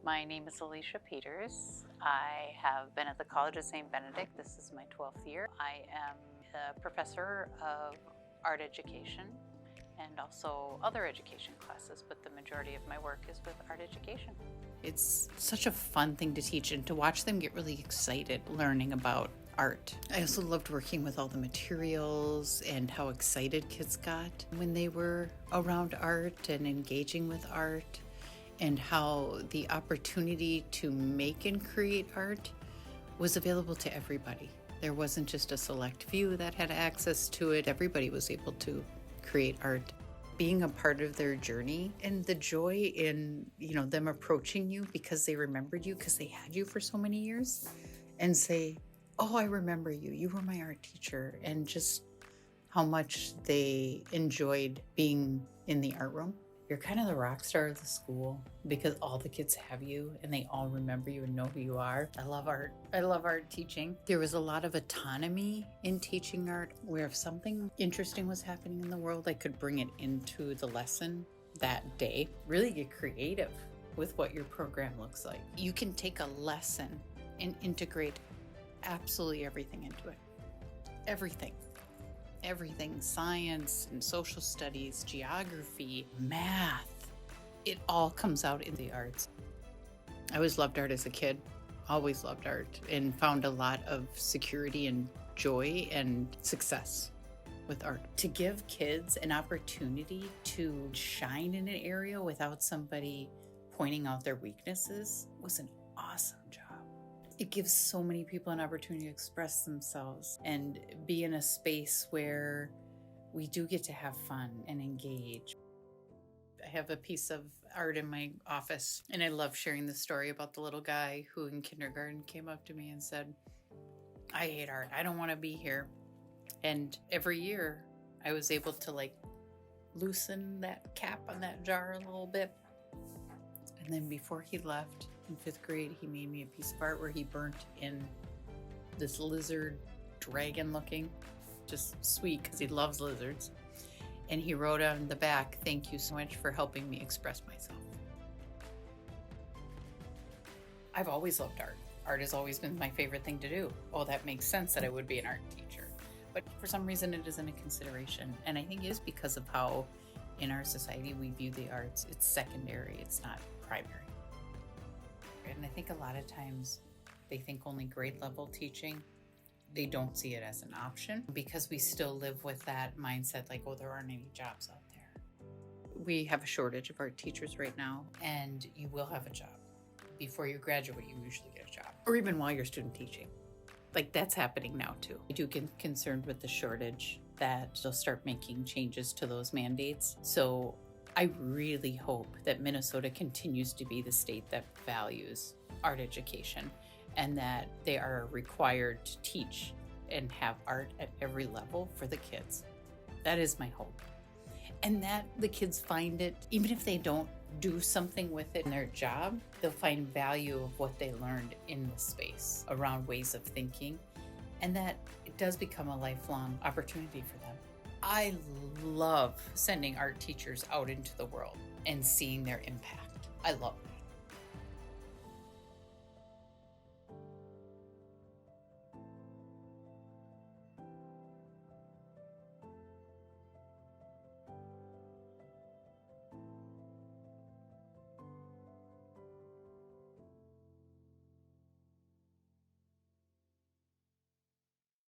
My name is Alicia Peters. I have been at the College of Saint Benedict. This is my 12th year. I am a professor of art education and also other education classes, but the majority of my work is with art education. It's such a fun thing to teach and to watch them get really excited learning about art. I also loved working with all the materials and how excited kids got when they were around art and engaging with art, and how the opportunity to make and create art was available to everybody. There wasn't just a select few that had access to it. Everybody was able to create art. Being a part of their journey and the joy in, them approaching you because they remembered you, because they had you for so many years, and say, "Oh, I remember you. You were my art teacher," and just how much they enjoyed being in the art room. You're kind of the rock star of the school because all the kids have you and they all remember you and know who you are. I love art. I love art teaching. There was a lot of autonomy in teaching art, where if something interesting was happening in the world, I could bring it into the lesson that day. Really get creative with what your program looks like. You can take a lesson and integrate absolutely everything into it. Everything, science and social studies, geography, math, it all comes out in the arts. I always loved art as a kid, always loved art, and found a lot of security and joy and success with art. To give kids an opportunity to shine in an area without somebody pointing out their weaknesses was an awesome job. It gives so many people an opportunity to express themselves and be in a space where we do get to have fun and engage. I have a piece of art in my office, and I love sharing the story about the little guy who in kindergarten came up to me and said, "I hate art. I don't want to be here." And every year I was able to loosen that cap on that jar a little bit. And then before he left, in 5th grade, he made me a piece of art where he burnt in this lizard dragon looking, just sweet because he loves lizards. And he wrote on the back, "Thank you so much for helping me express myself." I've always loved art. Art has always been my favorite thing to do. Oh, that makes sense that I would be an art teacher. But for some reason, it isn't a consideration. And I think it is because of how in our society we view the arts. It's secondary, it's not primary. And I think a lot of times they think only grade level teaching, they don't see it as an option because we still live with that mindset oh, there aren't any jobs out there. We have a shortage of art teachers right now, and you will have a job. Before you graduate, you usually get a job, or even while you're student teaching. That's happening now too. I do get concerned with the shortage that they'll start making changes to those mandates. So I really hope that Minnesota continues to be the state that values art education and that they are required to teach and have art at every level for the kids. That is my hope. And that the kids find it, even if they don't do something with it in their job, they'll find value of what they learned in the space around ways of thinking, and that it does become a lifelong opportunity for them. I love sending art teachers out into the world and seeing their impact. I love that.